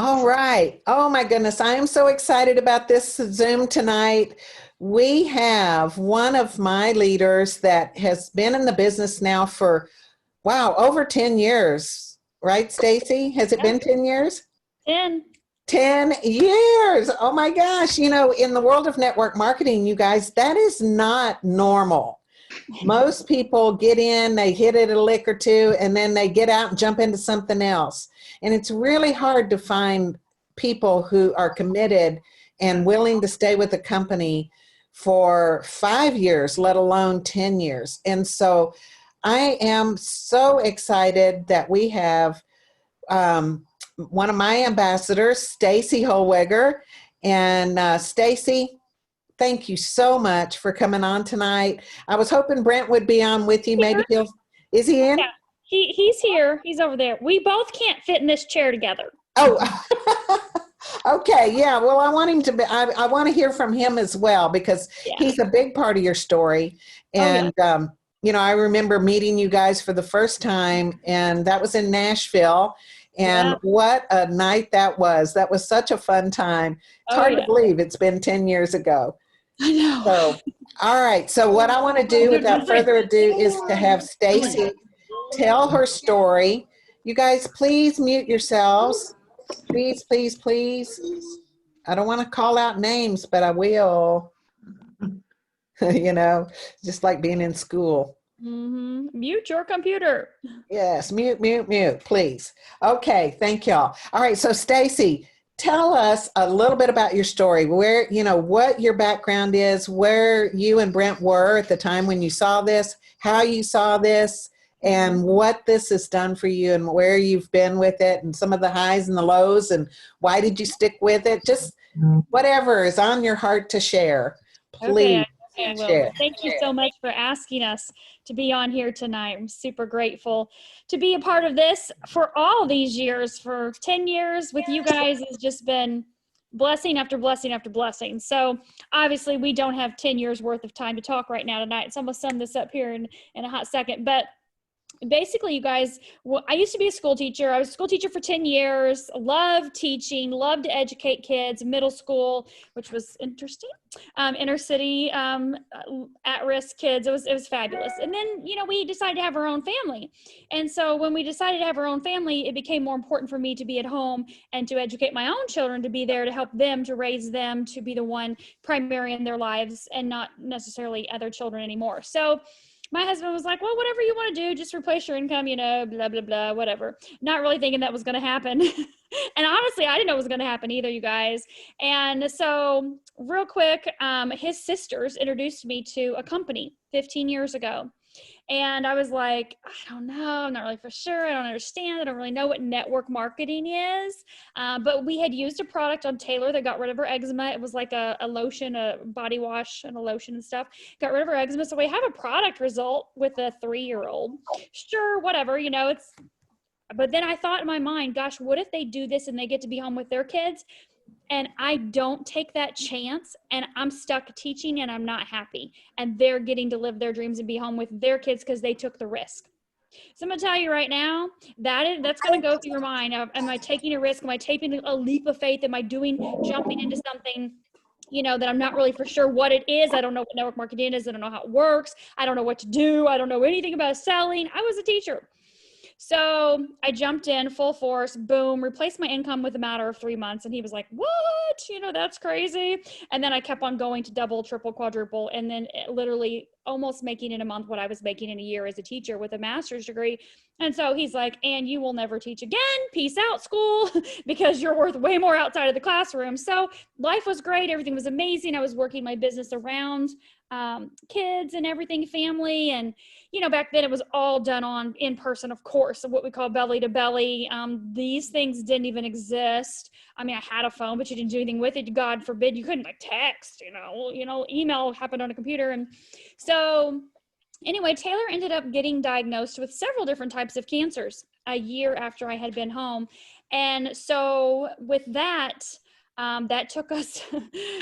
All right. Oh my goodness. I am so excited about this Zoom tonight. We have one of my leaders that has been in the business now for, wow, over 10 years, right, Staci? Has it Yeah, been 10 years? 10. 10 years. Oh my gosh. In the world of network marketing, you guys, that is not normal. Most people get in, they hit it a lick or two, and then they get out and jump into something else. And it's really hard to find people who are committed and willing to stay with a company for 5 years, let alone 10 years. And so I am so excited that we have one of my ambassadors, Staci Holweger. And Staci, thank you so much for coming on tonight. I was hoping Brent would be on with you. Maybe is he in? Yeah, he's here. He's over there. We both can't fit in this chair together. Oh, okay. Yeah. Well, I want him to be, I want to hear from him as well, because Yeah. he's a big part of your story. And, I remember meeting you guys for the first time, and that was in Nashville. And what a night that was. That was such a fun time. It's hard to believe it's been 10 years ago. I know. So, all right. So what I want to do without further ado is to have Staci tell her story. You guys, please mute yourselves. Please, please, please. I don't want to call out names, but I will. Just like being in school. Mute your computer. Yes, mute, mute, mute, please. Okay, thank y'all. All right, so Staci, tell us a little bit about your story, where, what your background is, where you and Brent were at the time when you saw this, how you saw this, and what this has done for you and where you've been with it, and some of the highs and the lows, and why did you stick with it? Just whatever is on your heart to share, please. Okay, well, thank you so much for asking us to be on here tonight. I'm super grateful to be a part of this for all these years. For 10 years with you guys has just been blessing after blessing after blessing. So obviously we don't have 10 years worth of time to talk right now tonight. So I'm gonna sum this up here in a hot second. But basically, you guys, I used to be a school teacher. I was a school teacher for 10 years, loved teaching, loved to educate kids, middle school, which was interesting, inner city, at-risk kids. It was fabulous. And then, we decided to have our own family. And so when we decided to have our own family, it became more important for me to be at home and to educate my own children, to be there to help them, to raise them, to be the one primary in their lives and not necessarily other children anymore. So my husband was like, well, whatever you want to do, just replace your income, blah, blah, blah, whatever. Not really thinking that was going to happen. And honestly, I didn't know it was going to happen either, you guys. And so real quick, his sisters introduced me to a company 15 years ago. And I was like, I don't know. I'm not really for sure. I don't understand. I don't really know what network marketing is. But we had used a product on Taylor that got rid of her eczema. It was like a lotion, a body wash and a lotion and stuff. Got rid of her eczema. So we have a product result with a 3-year-old. Sure, whatever, but then I thought in my mind, gosh, what if they do this and they get to be home with their kids? And I don't take that chance, and I'm stuck teaching and I'm not happy, and they're getting to live their dreams and be home with their kids because they took the risk. So I'm gonna tell you right now, that's gonna go through your mind. Am I taking a risk? Am I taking a leap of faith? Am I jumping into something that I'm not really for sure what it is? I don't know what network marketing is. I don't know how it works. I don't know what to do. I don't know anything about selling. I was a teacher. So I jumped in full force, boom, replaced my income with a matter of 3 months. And he was like, what? That's crazy. And then I kept on going to double, triple, quadruple, and then literally almost making in a month what I was making in a year as a teacher with a master's degree. And so he's like, and you will never teach again. Peace out, school, because you're worth way more outside of the classroom. So life was great. Everything was amazing. I was working my business around kids and everything, family. And, back then it was all done in person, of course, what we call belly to belly. These things didn't even exist. I mean, I had a phone, but you didn't do anything with it. God forbid you couldn't text, email happened on a computer. And so anyway, Taylor ended up getting diagnosed with several different types of cancers a year after I had been home. And so with that, that took us,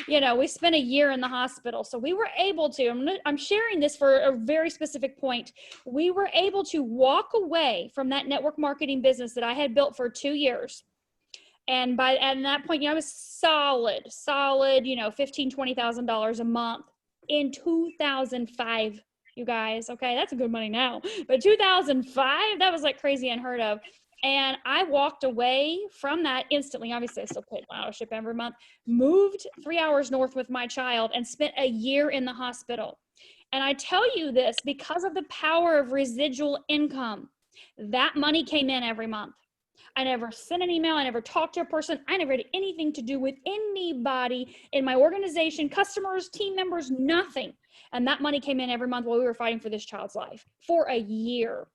we spent a year in the hospital. So we were able to, I'm sharing this for a very specific point. We were able to walk away from that network marketing business that I had built for 2 years And at that point, I was solid, $15,000-$20,000 a month in 2005, you guys. Okay, that's a good money now. But 2005, that was like crazy, unheard of. And I walked away from that instantly. Obviously, I still paid my auto ship every month, moved 3 hours north with my child, and spent a year in the hospital. And I tell you this because of the power of residual income. That money came in every month. I never sent an email. I never talked to a person. I never had anything to do with anybody in my organization, customers, team members, nothing. And that money came in every month while we were fighting for this child's life for a year.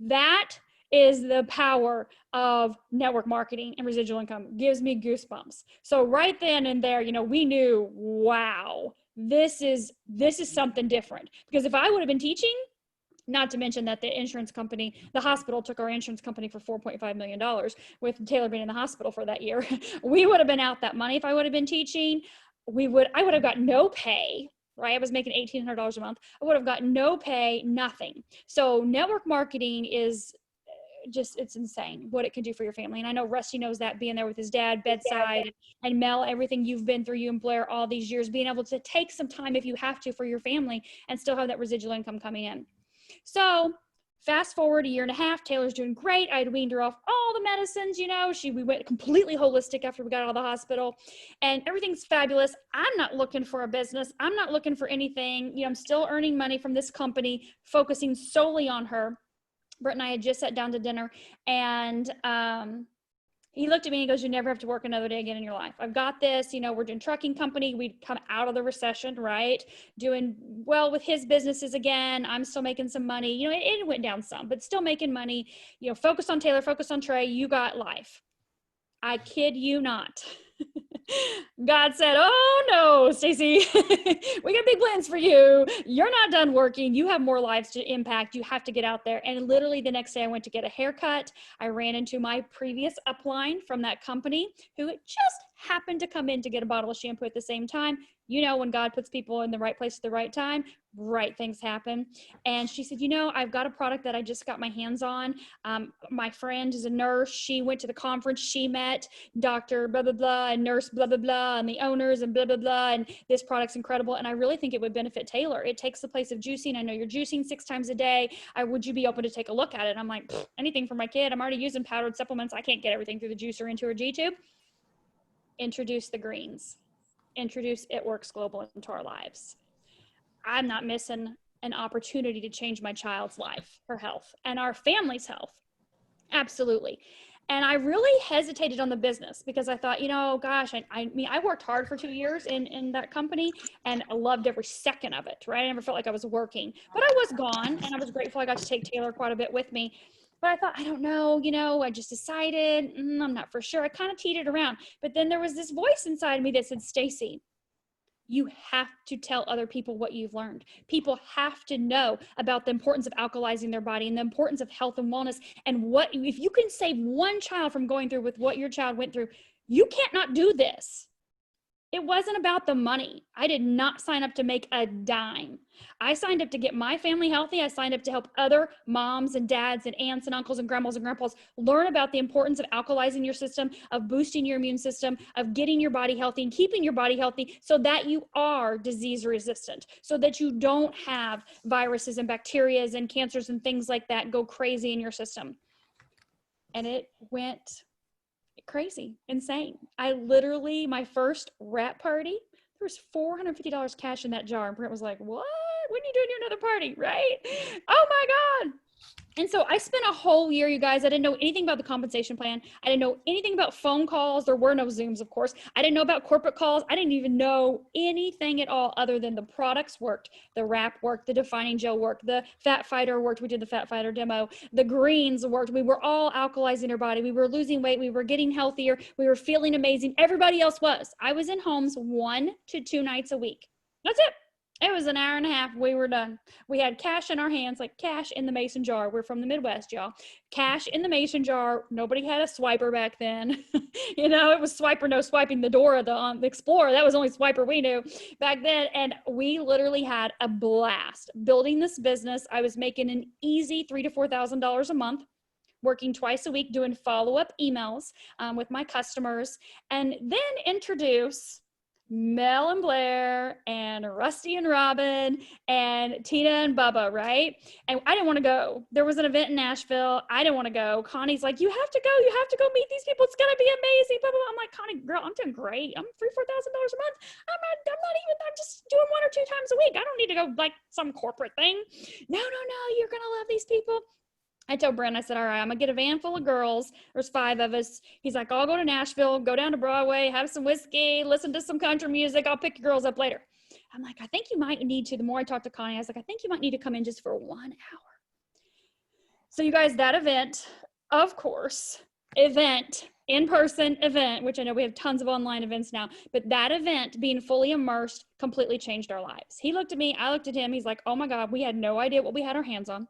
That is the power of network marketing and residual income. Gives me goosebumps. So right then and there, we knew, wow, this is something different. Because if I would have been teaching, not to mention that the insurance company, the hospital took our insurance company for $4.5 million with Taylor being in the hospital for that year. We would have been out that money if I would have been teaching. I would have got no pay, right? I was making $1,800 a month. I would have got no pay, nothing. So network marketing is just, it's insane what it can do for your family. And I know Rusty knows that, being there with his dad bedside, and Mel, everything you've been through, you and Blair, all these years, being able to take some time if you have to for your family and still have that residual income coming in. So fast forward a year and a half, Taylor's doing great. I had weaned her off all the medicines, we went completely holistic after we got out of the hospital, and everything's fabulous. I'm not looking for a business. I'm not looking for anything. I'm still earning money from this company, focusing solely on her. Brent and I had just sat down to dinner, and he looked at me and he goes, "You never have to work another day again in your life. I've got this. We're doing trucking company. We'd come out of the recession, right? Doing well with his businesses again. I'm still making some money. It went down some, but still making money. Focus on Taylor, focus on Trey. You got life." I kid you not. God said, "Oh no, Staci, we got big plans for you. You're not done working. You have more lives to impact. You have to get out there." And literally the next day I went to get a haircut. I ran into my previous upline from that company who just happened to come in to get a bottle of shampoo at the same time. When God puts people in the right place at the right time, right things happen. And she said, "I've got a product that I just got my hands on. My friend is a nurse. She went to the conference. She met Dr. blah, blah, blah, and nurse blah, blah, blah, and the owners and blah, blah, blah. And this product's incredible. And I really think it would benefit Taylor. It takes the place of juicing. I know you're juicing 6 times a day. Would you be open to take a look at it?" I'm like, anything for my kid. I'm already using powdered supplements. I can't get everything through the juicer into her G-tube. Introduce the greens. Introduce It Works Global into our lives. I'm not missing an opportunity to change my child's life, her health, and our family's health. Absolutely. And I really hesitated on the business because I thought, gosh, I worked hard for 2 years in that company, and I loved every second of it, right? I never felt like I was working, but I was gone, and I was grateful I got to take Taylor quite a bit with me. But I thought, I don't know, I just decided, I'm not for sure. I kind of teetered around. But then there was this voice inside me that said, "Staci, you have to tell other people what you've learned. People have to know about the importance of alkalizing their body and the importance of health and wellness. And if you can save one child from going through with what your child went through, you can't not do this." It wasn't about the money. I did not sign up to make a dime. I signed up to get my family healthy. I signed up to help other moms and dads and aunts and uncles and grandmas and grandpas learn about the importance of alkalizing your system, of boosting your immune system, of getting your body healthy and keeping your body healthy so that you are disease resistant, so that you don't have viruses and bacteria and cancers and things like that go crazy in your system. And it went crazy, insane. I literally, my first wrap party, there was $450 cash in that jar. And Brent was like, "What? When are you doing another party?" Right? Oh my God. And so I spent a whole year, you guys, I didn't know anything about the compensation plan. I didn't know anything about phone calls. There were no Zooms, of course. I didn't know about corporate calls. I didn't even know anything at all other than the products worked. The wrap worked, the defining gel worked, the fat fighter worked. We did the fat fighter demo. The greens worked. We were all alkalizing our body. We were losing weight. We were getting healthier. We were feeling amazing. Everybody else was. I was in homes 1 to 2 nights a week. That's it. It was an hour and a half. We were done. We had cash in our hands, like cash in the mason jar. We're from the Midwest, y'all. Cash in the mason jar. Nobody had a swiper back then. It was swipe or no swiping. The Dora, the Explorer, that was only swiper we knew back then. And we literally had a blast building this business. I was making an easy $3,000 to $4,000 a month working twice a week, doing follow-up emails with my customers, and then introduce Mel and Blair and Rusty and Robin and Tina and Bubba, right? And I didn't want to go. There was an event in Nashville. I didn't want to go. Connie's like, you have to go. You have to go meet these people. It's going to be amazing. Blah, blah, blah. I'm like, Connie, girl, I'm doing great. I'm $3,000-$4,000 a month. I'm just doing 1 or 2 times a week. I don't need to go like some corporate thing. No, you're going to love these people. I told Brent, I said, all right, I'm going to get a van full of girls. There's 5 of us. He's like, I'll go to Nashville, go down to Broadway, have some whiskey, listen to some country music. I'll pick your girls up later. I'm like, I think you might need to, the more I talked to Connie, I was like, I think you might need to come in just for 1 hour. So you guys, that event, of course, in-person event, which I know we have tons of online events now, but that event, being fully immersed, completely changed our lives. He looked at me, I looked at him. He's like, oh my God, we had no idea what we had our hands on.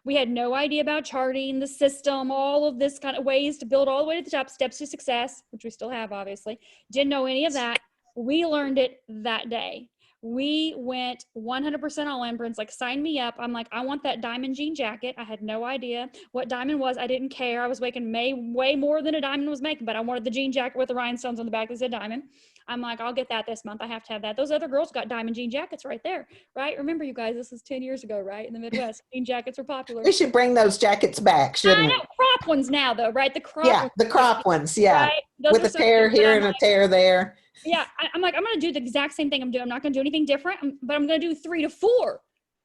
We had no idea about charting, the system, all of this kind of ways to build all the way to the top, steps to success, which we still have, obviously. Didn't know any of that. We learned it that day. We went 100% all in. Brent's like, sign me up. I'm like, I want that diamond jean jacket. I had no idea what diamond was. I didn't care. I was making way more than a diamond was making, but I wanted the jean jacket with the rhinestones on the back that said diamond. I'm like, I'll get that this month. I have to have that. Those other girls got diamond jean jackets right there, right? Remember, you guys, this is 10 years ago, right? In the Midwest, jean jackets were popular. We should bring those jackets back, shouldn't we? I know, crop ones now, though, right? The crop Yeah, ones. the crop ones, yeah. Right? Those With are a so tear cute, here and a tear there. Yeah, I'm like, I'm going to do the exact same thing I'm doing. I'm not going to do anything different, but I'm going to do 3 to 4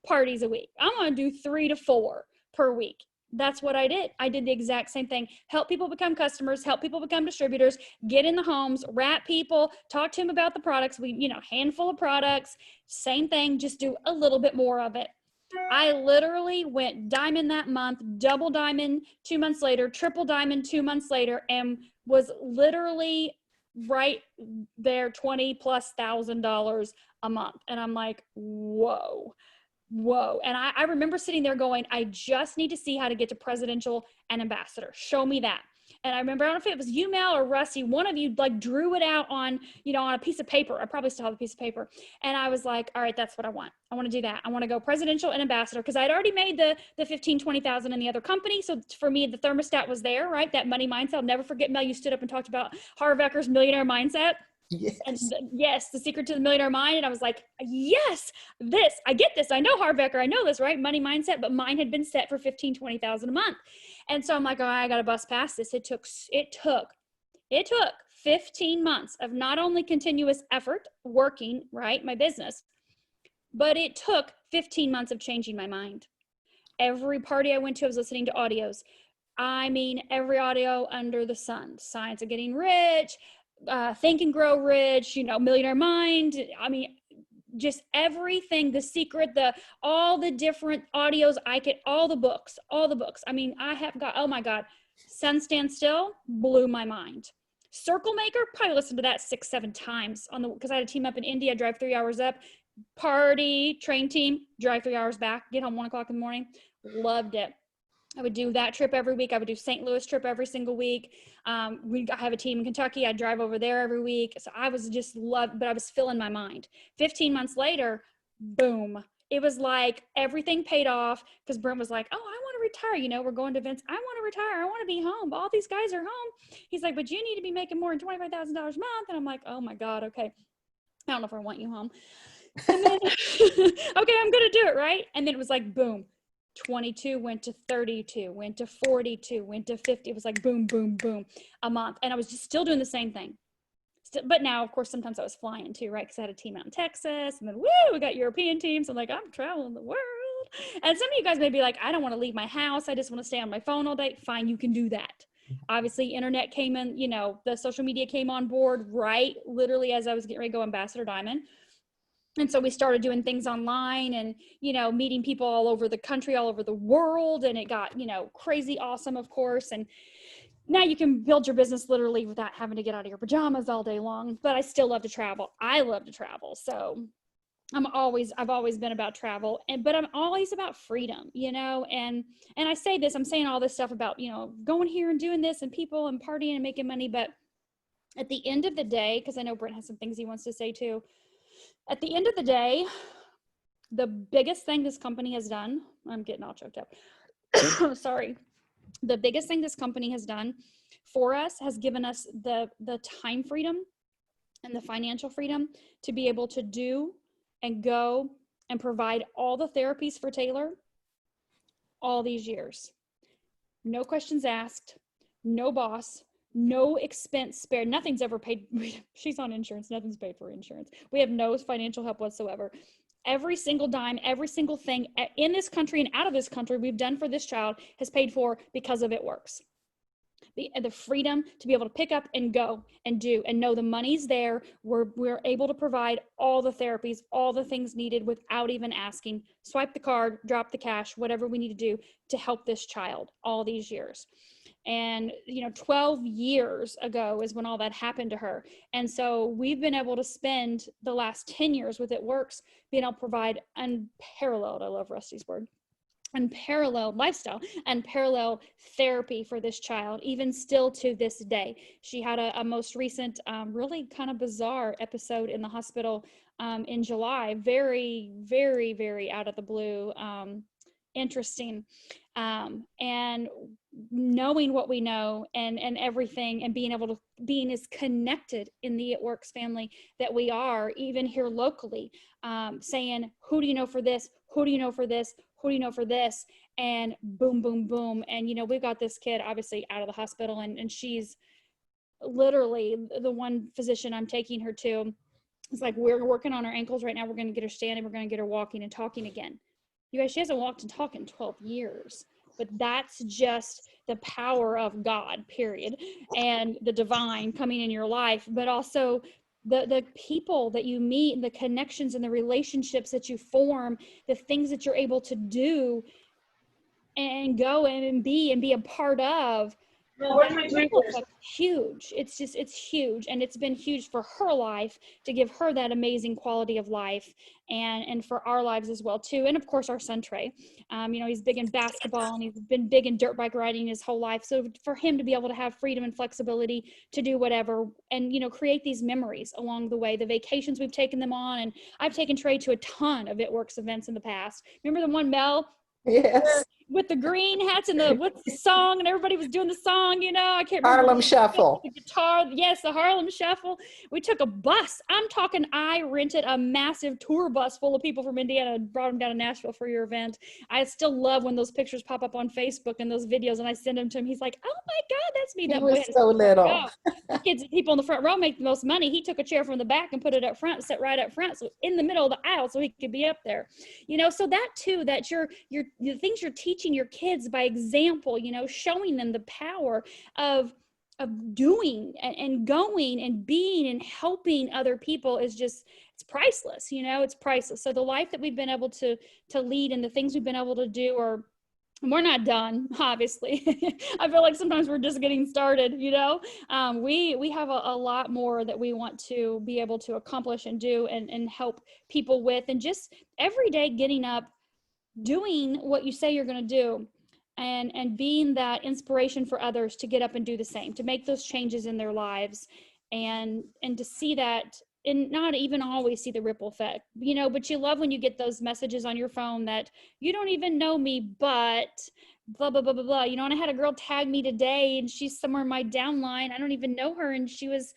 parties a week. I'm going to do 3 to 4 per week. That's what I did. I did the exact same thing. Help people become customers, help people become distributors, get in the homes, wrap people, talk to them about the products. We, handful of products, same thing, just do a little bit more of it. I literally went diamond that month, double diamond 2 months later, triple diamond 2 months later, and was literally right there, $20,000+ a month. And I'm like, whoa. And I remember sitting there going, I just need to see how to get to presidential and ambassador. Show me that. And I remember, I don't know if it was you, Mel, or Rusty, one of you like drew it out on, on a piece of paper. I probably still have a piece of paper. And I was like, all right, that's what I want. I want to do that. I want to go presidential and ambassador, because I'd already made the 15, 20,000 in the other company. So for me, the thermostat was there, right? That money mindset. I'll never forget, Mel, you stood up and talked about Holweger's millionaire mindset. Yes. And yes, the secret to the millionaire mind. And I was like, yes, I get this. I know Holweger. I know this, right? Money mindset, but mine had been set for 15, 20,000 a month. And so I'm like, oh, I got to bust past this. It took 15 months of not only continuous effort working, right, my business, but it took 15 months of changing my mind. Every party I went to, I was listening to audios. I mean, every audio under the sun. Science of Getting Rich, Think and Grow Rich, Millionaire Mind. I mean, just everything, The Secret, all the different audios all the books. I mean, I have got, oh my God, Sun Stand Still blew my mind. Circle Maker, probably listened to that 6-7 times because I had a team up in India. I drive 3 hours up, party, train team, drive 3 hours back, get home 1 o'clock in the morning. Loved it. I would do that trip every week. I would do St. Louis trip every single week. I have a team in Kentucky. I drive over there every week. So I was just but I was filling my mind. 15 months later, boom. It was like everything paid off, because Brent was like, oh, I want to retire. We're going to events. I want to retire. I want to be home. All these guys are home. He's like, but you need to be making more than $25,000 a month. And I'm like, oh my God. Okay. I don't know if I want you home. And then, okay, I'm going to do it. Right. And then it was like, boom. 22 went to 32, went to 42, went to 50. It was like boom, boom, boom a month. And I was just still doing the same thing. But now, of course, sometimes I was flying too, right? Because I had a team out in Texas, and then, we got European teams. I'm like, I'm traveling the world. And some of you guys may be like, I don't want to leave my house. I just want to stay on my phone all day. Fine, you can do that. Obviously, internet came in, the social media came on board, right? Literally as I was getting ready to go Ambassador Diamond. And so we started doing things online and, meeting people all over the country, all over the world. And it got, crazy awesome, of course. And now you can build your business literally without having to get out of your pajamas all day long. But I still love to travel. I love to travel. So I've always been about travel, but I'm always about freedom, and I say this, I'm saying all this stuff about, going here and doing this and people and partying and making money. But at the end of the day, because I know Brent has some things he wants to say too. At the end of the day, the biggest thing this company has done, I'm getting all choked up. Sorry. The biggest thing this company has done for us has given us the time freedom and the financial freedom to be able to do and go and provide all the therapies for Taylor all these years. No questions asked, no boss, no expense spared. Nothing's ever paid. She's on insurance. Nothing's paid for insurance. We have no financial help whatsoever. Every single dime, every single thing in this country and out of this country we've done for this child has paid for because of It Works. The freedom to be able to pick up and go and do and know the money's there. We're able to provide all the therapies, all the things needed without even asking. Swipe the card, drop the cash, whatever we need to do to help this child all these years. And, 12 years ago is when all that happened to her. And so we've been able to spend the last 10 years with It Works, being able to provide unparalleled, I love Rusty's word, unparalleled lifestyle, unparalleled therapy for this child, even still to this day. She had a most recent, really kind of bizarre episode in the hospital in July, very, very, very out of the blue, interesting. And knowing what we know and everything, and being as connected in the It Works family that we are, even here locally, saying, who do you know for this? Who do you know for this? Who do you know for this? And boom, boom, boom. And, we've got this kid obviously out of the hospital, and she's literally the one physician I'm taking her to. It's like, we're working on her ankles right now. We're going to get her standing. We're going to get her walking and talking again. You guys, she hasn't walked and talked in 12 years, but that's just the power of God, period. And the divine coming in your life, but also the people that you meet, the connections and the relationships that you form, the things that you're able to do and go and be a part of. Huge. It's huge. And it's been huge for her life to give her that amazing quality of life, and for our lives as well too. And of course our son Trey, he's big in basketball and he's been big in dirt bike riding his whole life. So for him to be able to have freedom and flexibility to do whatever and, create these memories along the way, the vacations we've taken them on. And I've taken Trey to a ton of It Works events in the past. Remember the one, Mel? Yes. With the green hats and what's the song, and everybody was doing the song, I can't remember. Harlem Shuffle. The guitar, yes, the Harlem Shuffle. We took a bus. I'm talking, I rented a massive tour bus full of people from Indiana and brought them down to Nashville for your event. I still love when those pictures pop up on Facebook and those videos, and I send them to him. He's like, oh my God, that's me. He was so little. The kids, people in the front row make the most money. He took a chair from the back and put it up front, sat right up front, so in the middle of the aisle, so he could be up there. So that too, that the things you're teaching your kids by example, showing them the power of doing and going and being and helping other people is just, it's priceless. It's priceless. So the life that we've been able to lead and the things we've been able to do we're not done, obviously. I feel like sometimes we're just getting started, we have a lot more that we want to be able to accomplish and do and help people with, and just every day getting up, doing what you say you're going to do, and being that inspiration for others to get up and do the same, to make those changes in their lives, and to see that, and not even always see the ripple effect, but you love when you get those messages on your phone that you don't even know me, but blah, blah, blah, blah, blah. And I had a girl tag me today, and she's somewhere in my downline. I don't even know her. And she was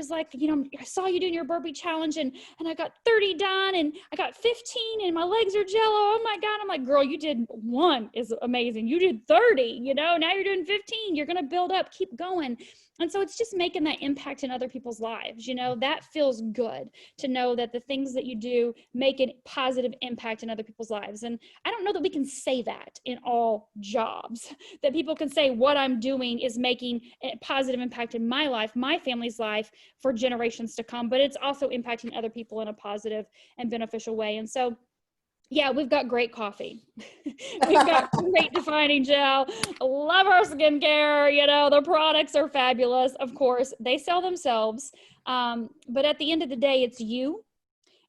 like, I saw you doing your burpee challenge, and I got 30 done, and I got 15, and my legs are jello. Oh my God. I'm like, girl, you did 1 is amazing. You did 30, now you're doing 15. You're going to build up, keep going. And so it's just making that impact in other people's lives. That feels good to know that the things that you do make a positive impact in other people's lives. And I don't know that we can say that in all jobs, that people can say what I'm doing is making a positive impact in my life, my family's life for generations to come, but it's also impacting other people in a positive and beneficial way. And so, yeah, we've got great coffee. We've got great defining gel. Love our skincare. The products are fabulous. Of course, they sell themselves. But at the end of the day, it's you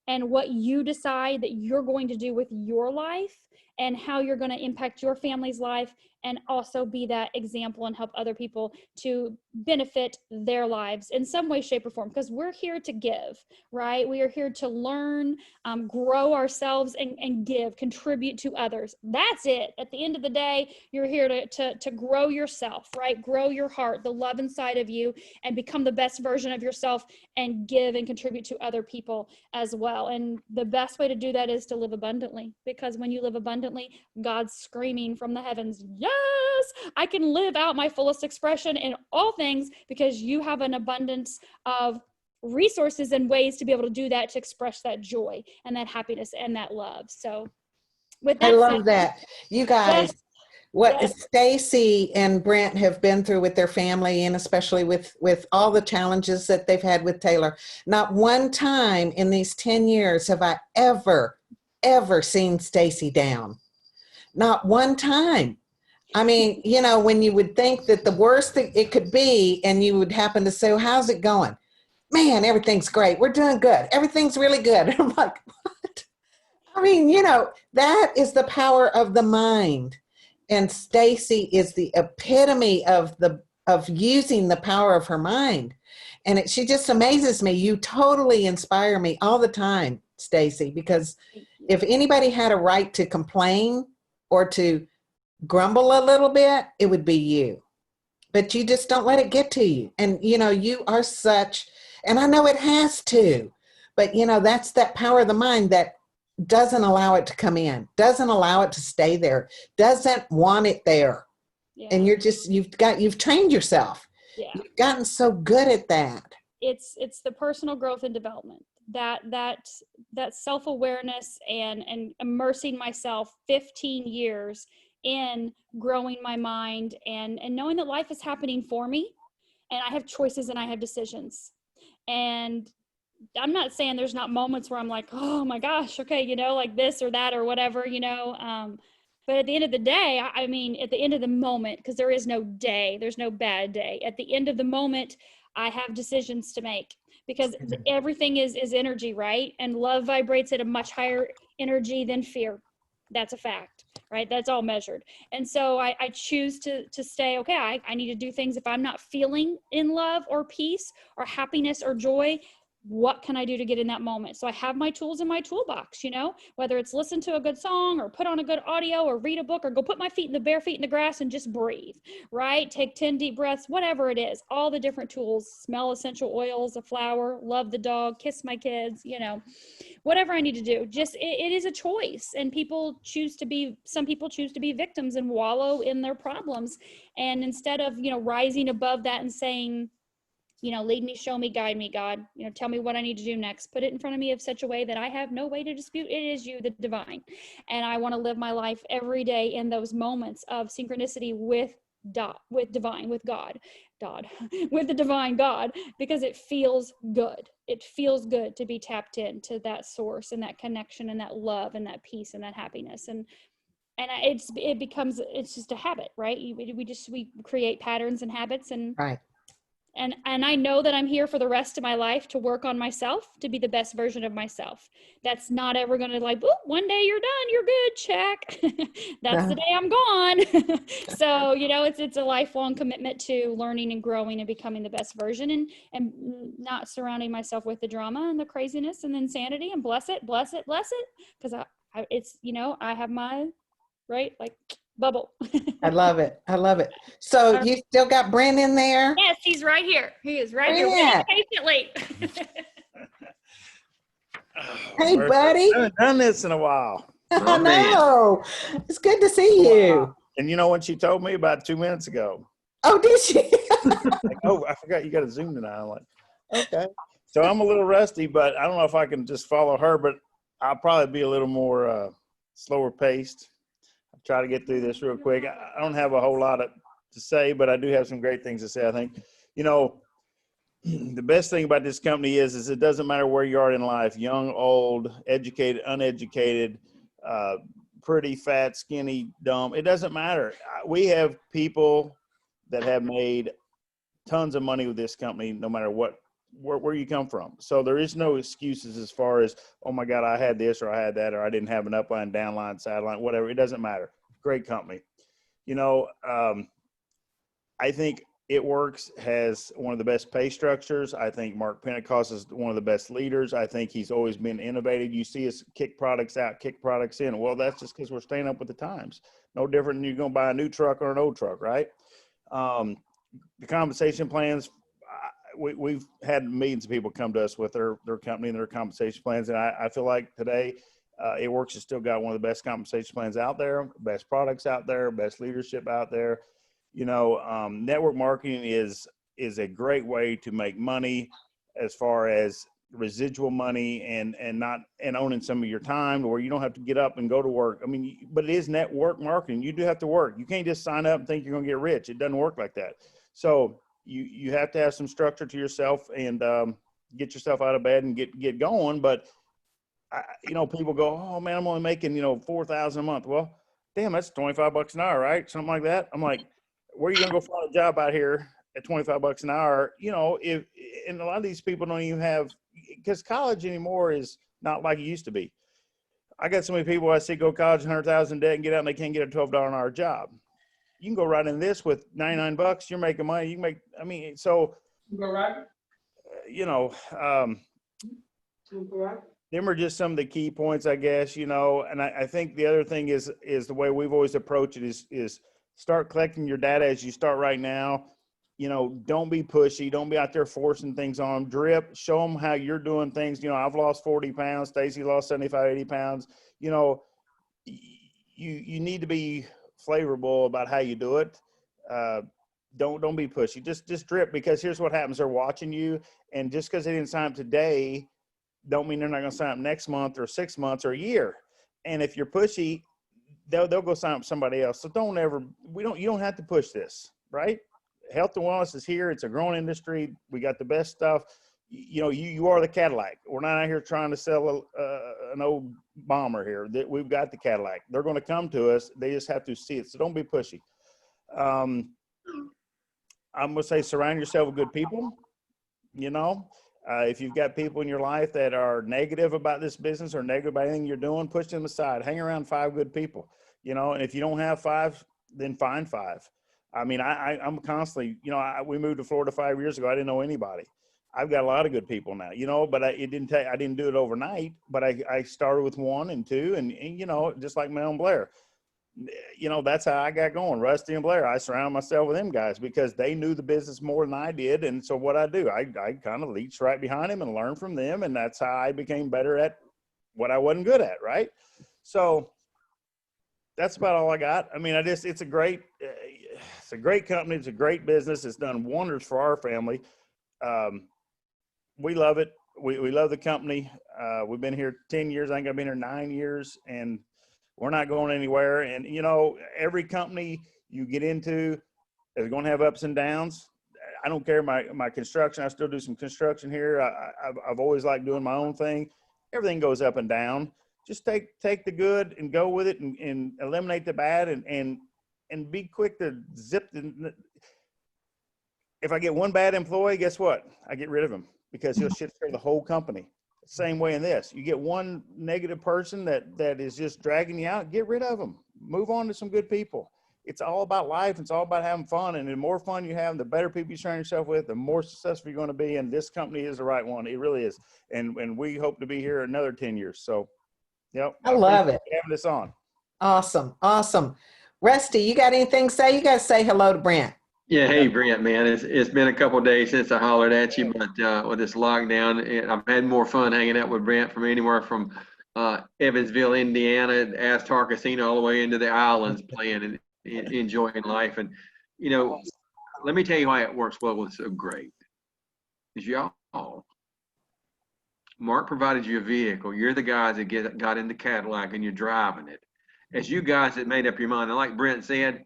and what you decide that you're going to do with your life, and how you're going to impact your family's life and also be that example and help other people to benefit their lives in some way, shape, or form. Because we're here to give, right? We are here to learn, grow ourselves, and give, contribute to others. That's it. At the end of the day, you're here to grow yourself, right? Grow your heart, the love inside of you, and become the best version of yourself, and give and contribute to other people as well. And the best way to do that is to live abundantly, because when you live abundantly, God's screaming from the heavens, yes, I can live out my fullest expression in all things, because you have an abundance of resources and ways to be able to do that, to express that joy and that happiness and that love. So with that I love said, that. You guys, yes, what yes, Staci and Brent have been through with their family, and especially with all the challenges that they've had with Taylor. Not one time in these 10 years have I ever seen Staci down. Not one time. I mean, you know, when you would think that the worst that it could be, and you would happen to say, well, how's it going? Man, everything's great. We're doing good. Everything's really good. I'm like, what? I mean, you know, that is the power of the mind. And Staci is the epitome of using the power of her mind. And she just amazes me. You totally inspire me all the time, Staci, because if anybody had a right to complain or to grumble a little bit, it would be you. But you just don't let it get to you. And, you know, you are such, and I know it has to, but, you know, that's that power of the mind that doesn't allow it to come in, doesn't allow it to stay there, doesn't want it there. yeah, And you've trained yourself. yeah. You've gotten so good at that. It's the personal growth and development, that self-awareness and immersing myself 15 years in growing my mind and knowing that life is happening for me, and I have choices and I have decisions. And I'm not saying there's not moments where I'm like, oh my gosh, okay, you know, like this or that or whatever, you know, but at the end of the day, I mean, at the end of the moment, because there is no day, there's no bad day. At the end of the moment, I have decisions to make, because everything is energy, right? And love vibrates at a much higher energy than fear. That's a fact, right? That's all measured. And so I choose to stay, okay, I need to do things. If I'm not feeling in love or peace or happiness or joy, what can I do to get in that moment? So I have my tools in my toolbox, you know, whether it's listen to a good song or put on a good audio or read a book or go put my bare feet in the grass and just breathe, right? Take 10 deep breaths, whatever it is, all the different tools, smell essential oils, a flower, love the dog, kiss my kids, you know, whatever I need to do. Just, it is a choice. And some people choose to be victims and wallow in their problems. And instead of, you know, rising above that and saying, you know, lead me, show me, guide me, God, you know, tell me what I need to do next. Put it in front of me of such a way that I have no way to dispute. It is you, the divine. And I want to live my life every day in those moments of synchronicity with divine, with God, with the divine God, because it feels good. It feels good to be tapped into that source and that connection and that love and that peace and that happiness. And it's just a habit, right? We create patterns and habits, and Right. And I know that I'm here for the rest of my life to work on myself, to be the best version of myself. That's not ever going to like, one day you're done, you're good, check. That's the day I'm gone. So, you know, it's a lifelong commitment to learning and growing and becoming the best version, and not surrounding myself with the drama and the craziness and the insanity, and bless it. Because it's, you know, I have my, right, like, bubble. I love it. I love it. So you still got Brent in there? Yes, he's right here. He is right here, waiting patiently. Hey, buddy. I haven't done this in a while. I know. It's good to see you. And you know when she told me about 2 minutes ago? Oh, did she? Like, oh, I forgot you got to Zoom tonight. I'm like, okay. So I'm a little rusty, but I don't know if I can just follow her, but I'll probably be a little more slower paced. I'll try to get through this real quick. I don't have a whole lot to say, but I do have some great things to say. I think, you know, the best thing about this company is it doesn't matter where you are in life, young, old, educated, uneducated, pretty, fat, skinny, dumb. It doesn't matter. We have people that have made tons of money with this company, no matter where you come from. So there is no excuses as far as, oh my God, I had this or I had that, or I didn't have an upline, downline, sideline, whatever. It doesn't matter. Great company. You know, I think It Works has one of the best pay structures. I think Mark Pentecost is one of the best leaders. I think he's always been innovative. You see us kick products out, kick products in. Well, that's just because we're staying up with the times. No different than you're going to buy a new truck or an old truck, right? The compensation plans, we've had millions of people come to us with their company and their compensation plans. And I feel like today, It Works has still got one of the best compensation plans out there, best products out there, best leadership out there. You know, network marketing is a great way to make money as far as residual money and owning some of your time where you don't have to get up and go to work. I mean, but it is network marketing. You do have to work. You can't just sign up and think you're going to get rich. It doesn't work like that. So you have to have some structure to yourself and get yourself out of bed and get going. But you know, people go, oh man, I'm only making, you know, $4,000 a month. Well, damn, that's $25 an hour, right? Something like that. I'm like, where are you going to go find a job out here at $25 an hour? You know, and a lot of these people don't even have, because college anymore is not like it used to be. I got so many people I see go to college, 100,000 debt and get out and they can't get a $12 an hour job. You can go right in this with $99. You're making money. You can make, I mean, so, you know, them are just some of the key points, I guess, you know, and I think the other thing is the way we've always approached it is start collecting your data as you start right now. You know, don't be pushy. Don't be out there forcing things on them. Drip, show them how you're doing things. You know, I've lost 40 pounds. Staci lost 75, 80 pounds. You know, you need to be flavorful about how you do it. Don't be pushy. Just drip, because here's what happens. They're watching you. And just because they didn't sign up today, don't mean they're not going to sign up next month or 6 months or a year. And if you're pushy, they'll go sign up somebody else. So you don't have to push this, right? Health and wellness is here. It's a growing industry. We got the best stuff. You know, you are the Cadillac. We're not out here trying to sell an old bomber here. We've got the Cadillac. They're going to come to us. They just have to see it. So don't be pushy. I'm going to say surround yourself with good people. You know, if you've got people in your life that are negative about this business or negative about anything you're doing, push them aside. Hang around 5 good people, you know, and if you don't have 5, then find 5. I mean, I'm constantly, you know, we moved to Florida 5 years ago. I didn't know anybody. I've got a lot of good people now, you know, but I didn't do it overnight, but I started with 1 and 2 and you know, just like Mel and Blair, you know, that's how I got going. Rusty and Blair, I surround myself with them guys because they knew the business more than I did. And so what I do, I kind of leech right behind them and learn from them. And that's how I became better at what I wasn't good at. Right. So that's about all I got. I mean, it's a great company. It's a great business. It's done wonders for our family. We love it. We love the company. We've been here 10 years. I think I've been here 9 years, and we're not going anywhere. And, you know, every company you get into is going to have ups and downs. I don't care. My construction, I still do some construction here. I've always liked doing my own thing. Everything goes up and down. Just take the good and go with it and eliminate the bad and be quick to zip the. If I get one bad employee, guess what? I get rid of him because he'll shit stir the whole company. Same way in this. You get one negative person that is just dragging you out, get rid of them. Move on to some good people. It's all about life. It's all about having fun. And the more fun you have, the better people you surround yourself with, the more successful you're going to be. And this company is the right one. It really is. And we hope to be here another 10 years. So, yep. I love it. Having this on. Awesome. Awesome. Rusty, you got anything to say? You got to say hello to Brent. Yeah, hey Brent, man, it's been a couple of days since I hollered at you, but with this lockdown, I've had more fun hanging out with Brent from anywhere from Evansville, Indiana, Astar Casino, all the way into the islands, playing and enjoying life. And you know, let me tell you why It Works well was so great. Is y'all, Mark provided you a vehicle. You're the guys that got in the Cadillac and you're driving it. As you guys that made up your mind, and like Brent said,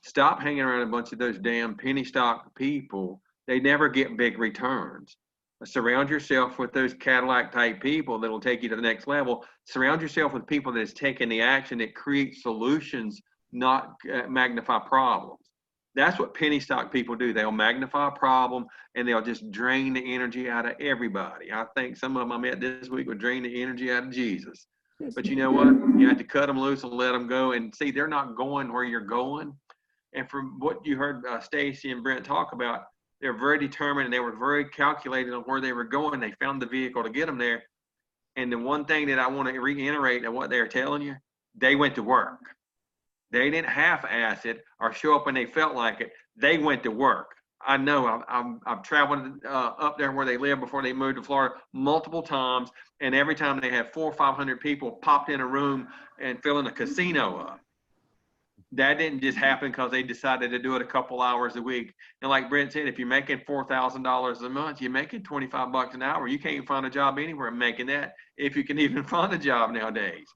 stop hanging around a bunch of those damn penny stock people. They never get big returns. Surround yourself with those Cadillac type people that'll take you to the next level. Surround yourself with people that is taking the action that creates solutions, not magnify problems. That's what penny stock people do. They'll magnify a problem and they'll just drain the energy out of everybody. I think some of them I met this week would drain the energy out of Jesus. But you know what? You have to cut them loose and let them go. And see, they're not going where you're going. And from what you heard Staci and Brent talk about, they're very determined and they were very calculated on where they were going. They found the vehicle to get them there. And the one thing that I want to reiterate of what they're telling you, they went to work. They didn't half-ass it or show up when they felt like it. They went to work. I know I've traveled up there where they live before they moved to Florida multiple times, and every time they had 400 or 500 people popped in a room and filling a casino up. That didn't just happen because they decided to do it a couple hours a week. And like Brent said, if you're making $4,000 a month, you're making $25 an hour. You can't find a job anywhere making that, if you can even find a job nowadays.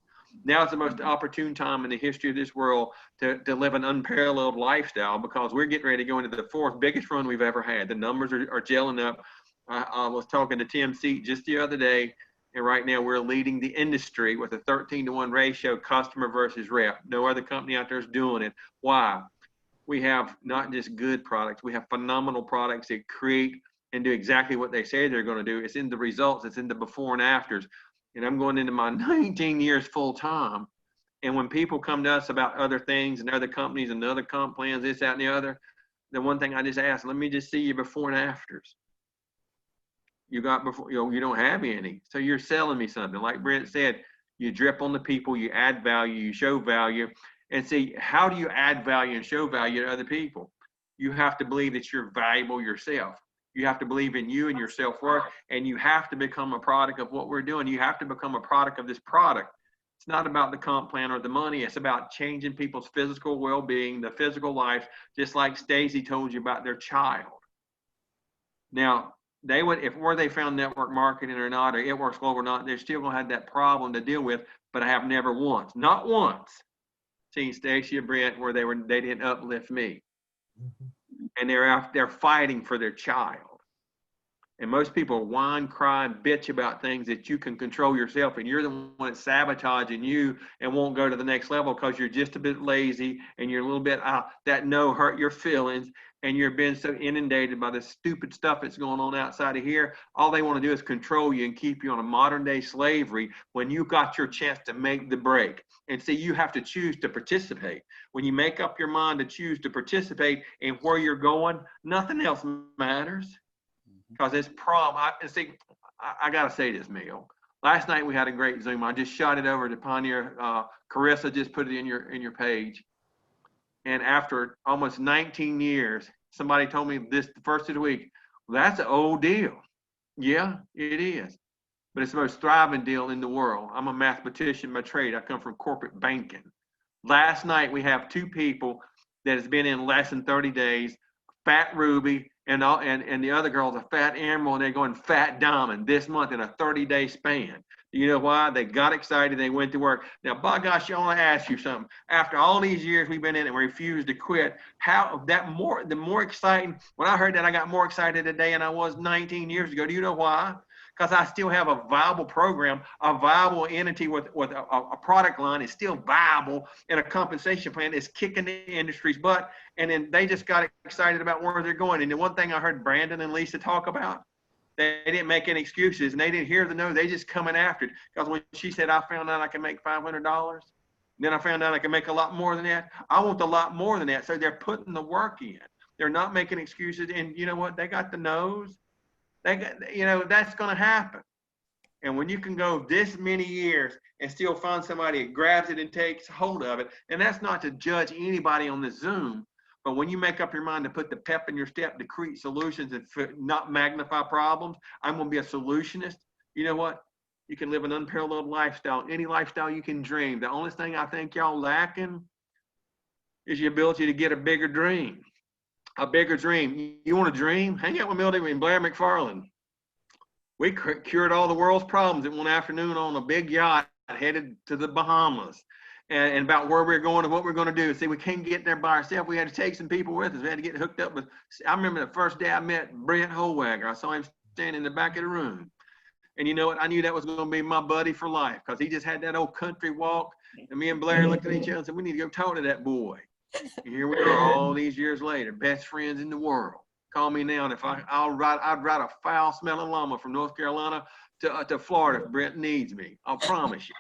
Now is the most opportune time in the history of this world to live an unparalleled lifestyle, because we're getting ready to go into the fourth biggest run we've ever had. The numbers are gelling up. I was talking to Tim Seat just the other day, and right now we're leading the industry with a 13-to-1 ratio, customer versus rep. No other company out there is doing it. Why? We have not just good products, we have phenomenal products that create and do exactly what they say they're going to do. It's in the results, it's in the before and afters. And I'm going into my 19 years full time. And when people come to us about other things and other companies and other comp plans, this, that, and the other, the one thing I just ask, let me just see your before and afters. You got before, you don't have any. So you're selling me something. Like Brent said, you drip on the people, you add value, you show value. And see, how do you add value and show value to other people? You have to believe that you're valuable yourself. You have to believe in you and your self-worth, and you have to become a product of what we're doing. You have to become a product of this product. It's not about the comp plan or the money. It's about changing people's physical well-being, the physical life, just like Staci told you about their child. Now, they would, if where they found network marketing or not, or It Works Global or not, they're still gonna have that problem to deal with, but I have never once, not once, seen Staci or Brent where they didn't uplift me. And they're fighting for their child. And most people whine, cry, and bitch about things that you can control yourself, and you're the one that's sabotaging you and won't go to the next level because you're just a bit lazy and you're a little bit that no hurt your feelings, and you're being so inundated by the stupid stuff that's going on outside of here. All they want to do is control you and keep you on a modern day slavery when you got your chance to make the break. And see, you have to choose to participate. When you make up your mind to choose to participate in where you're going, nothing else matters. Because it's I got to say this, Mel. Last night we had a great Zoom. I just shot it over to Pioneer. Carissa just put it in your page. And after almost 19 years, somebody told me this the first of the week, well, that's an old deal. Yeah, it is. But it's the most thriving deal in the world. I'm a mathematician by trade. I come from corporate banking. Last night we have two people that has been in less than 30 days, Fat Ruby and the other girl's a Fat Emerald, and they're going Fat Diamond this month in a 30-day span. You know why? They got excited. They went to work. Now, by gosh, I want to ask you something. After all these years we've been in it and refused to quit, the more exciting, when I heard that, I got more excited today than I was 19 years ago. Do you know why? Because I still have a viable program, a viable entity with a product line is still viable, and a compensation plan is kicking the industry's butt. And then they just got excited about where they're going. And the one thing I heard Brandon and Lisa talk about, they didn't make any excuses, and they didn't hear the no. They just coming after it. Because when she said, I found out I can make $500, then I found out I can make a lot more than that. I want a lot more than that. So they're putting the work in. They're not making excuses. And you know what? They got the nose. They got, that's going to happen. And when you can go this many years and still find somebody that grabs it and takes hold of it, and that's not to judge anybody on the Zoom, but when you make up your mind to put the pep in your step to create solutions and not magnify problems, I'm going to be a solutionist. You know what? You can live an unparalleled lifestyle, any lifestyle you can dream. The only thing I think y'all lacking is the ability to get a bigger dream. A bigger dream. You want a dream? Hang out with Mildy and Blair McFarland. We cured all the world's problems in one afternoon on a big yacht headed to the Bahamas, and about where we're going and what we're going to do. See, we can't get there by ourselves. We had to take some people with us. We had to get hooked up with. I remember the first day I met Brent Holweger. I saw him standing in the back of the room. And you know what? I knew that was going to be my buddy for life, because he just had that old country walk. And me and Blair looked at each other and said, we need to go talk to that boy. And here we are all these years later, best friends in the world. Call me now, and if I'd ride a foul-smelling llama from North Carolina to Florida if Brent needs me. I'll promise you.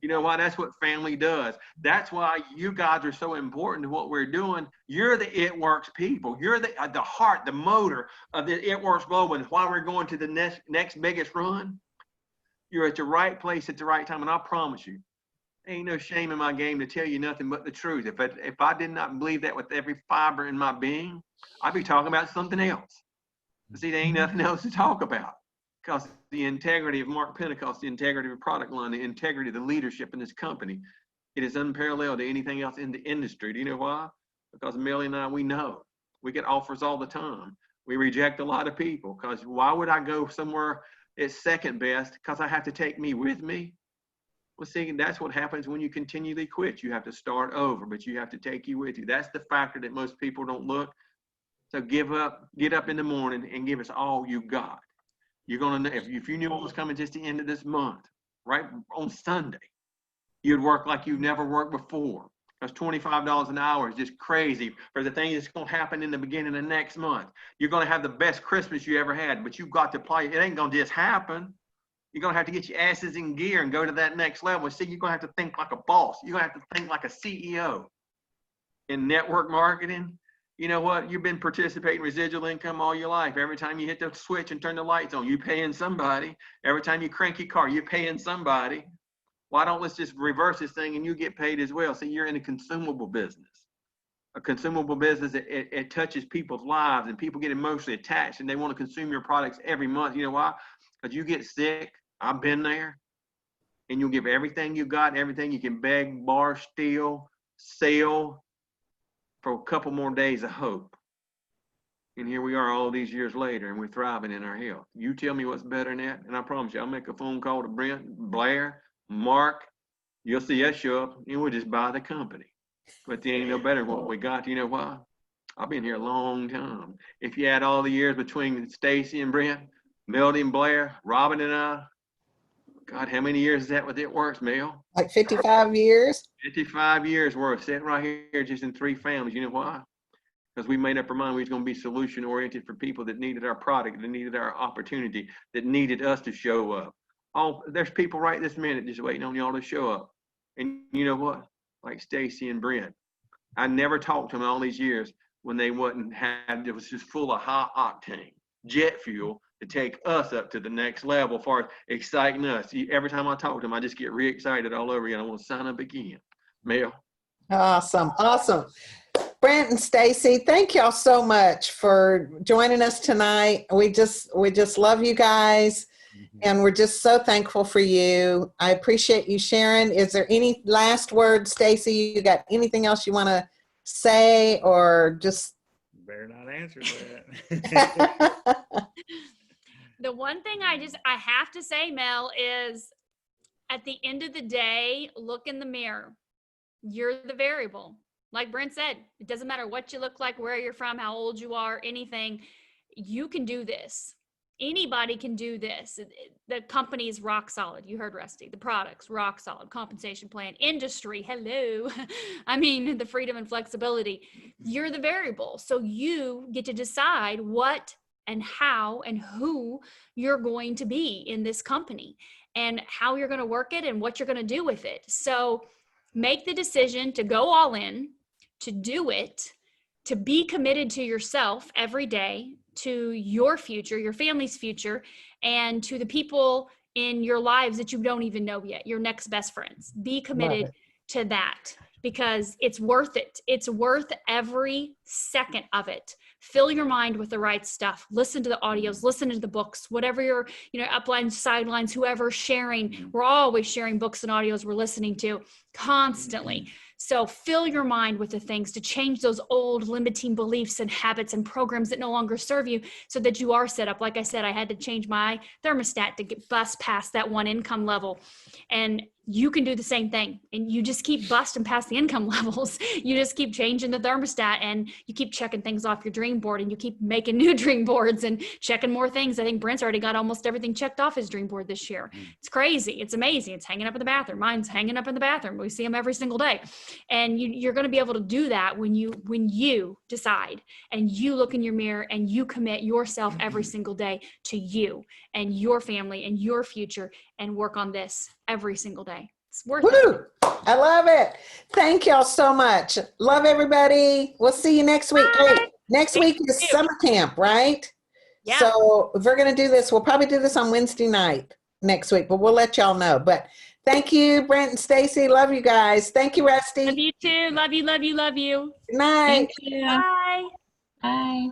You know why? That's what family does. That's why you guys are so important to what we're doing. You're the It Works people. You're the heart, the motor of the It Works Global. And why we're going to the next biggest run. You're at the right place at the right time. And I promise you, ain't no shame in my game to tell you nothing but the truth. If I did not believe that with every fiber in my being, I'd be talking about something else. See, there ain't nothing else to talk about. Because the integrity of Mark Pentecost, the integrity of a product line, the integrity of the leadership in this company, it is unparalleled to anything else in the industry. Do you know why? Because Melly and I, we know. We get offers all the time. We reject a lot of people. Because why would I go somewhere it's second best? Because I have to take me with me. Well, see, that's what happens when you continually quit. You have to start over, but you have to take you with you. That's the factor that most people don't look. So get up in the morning and give us all you got. You're going to know, if you knew what was coming just the end of this month, right on Sunday, you'd work like you've never worked before. Because $25 an hour is just crazy for the thing that's going to happen in the beginning of next month. You're going to have the best Christmas you ever had, but you've got to play. It ain't going to just happen. You're going to have to get your asses in gear and go to that next level. See, you're going to have to think like a boss. You're going to have to think like a CEO. In network marketing, you know what? You've been participating in residual income all your life. Every time you hit the switch and turn the lights on, you're paying somebody. Every time you crank your car, you're paying somebody. Why don't let's just reverse this thing and you get paid as well? See, you're in a consumable business. A consumable business, it touches people's lives and people get emotionally attached and they want to consume your products every month. You know why? Because you get sick. I've been there. And you'll give everything you got, everything you can beg, borrow, steal, sell, for a couple more days of hope. And here we are all these years later and we're thriving in our health. You tell me what's better than that. And I promise you, I'll make a phone call to Brent, Blair, Mark. You'll see us show up and we'll just buy the company. But they ain't no better than what we got. You know why? I've been here a long time. If you add all the years between Staci and Brent, Melody and Blair, Robin and I, God, how many years is that with It Works, Mel? Like 55 years. 55 years worth sitting right here just in 3 families. You know why? Because we made up our mind we was going to be solution oriented for people that needed our product, that needed our opportunity, that needed us to show up. There's people right this minute just waiting on y'all to show up. And you know what? Like Staci and Brent, I never talked to them all these years when they it was just full of high octane jet fuel to take us up to the next level as far as exciting us. Every time I talk to them, I just get re-excited all over again. I want to sign up again. Mel. Awesome. Brent and Staci, thank y'all so much for joining us tonight. We just love you guys. And we're just so thankful for you. I appreciate you sharing. Is there any last words, Staci? You got anything else you want to say or just? Better not answer that. The one thing I have to say, Mel, is at the end of the day, look in the mirror. You're the variable. Like Brent said, it doesn't matter what you look like, where you're from, how old you are, anything. You can do this. Anybody can do this. The company is rock solid. You heard Rusty. The products, rock solid. Compensation plan, industry, hello. I mean, the freedom and flexibility. You're the variable. So you get to decide what and how and who you're going to be in this company and how you're going to work it and what you're going to do with it. So make the decision to go all in, to do it, to be committed to yourself every day, to your future, your family's future, and to the people in your lives that you don't even know yet, your next best friends. Be committed to that because it's worth it. It's worth every second of it. Fill your mind with the right stuff. Listen to the audios, listen to the books, whatever your, uplines, sidelines, whoever's sharing. We're always sharing books and audios we're listening to constantly. So fill your mind with the things to change those old limiting beliefs and habits and programs that no longer serve you so that you are set up. Like I said, I had to change my thermostat to bust past that one income level. And you can do the same thing. And you just keep busting past the income levels. You just keep changing the thermostat and you keep checking things off your dream board and you keep making new dream boards and checking more things. I think Brent's already got almost everything checked off his dream board this year. It's crazy. It's amazing. It's hanging up in the bathroom. Mine's hanging up in the bathroom. We see them every single day. And you're going to be able to do that when you decide and you look in your mirror and you commit yourself every single day to you and your family and your future and work on this every single day. It's worth it. Woo! I love it. Thank y'all so much. Love everybody. We'll see you next week. Wait, next week is summer camp, right? Yeah. So if we're going to do this, we'll probably do this on Wednesday night next week, but we'll let y'all know. But thank you, Brent and Staci. Love you guys. Thank you, Rusty. Love you too. Love you, love you, love you. Good night. Thank you. Bye. Bye.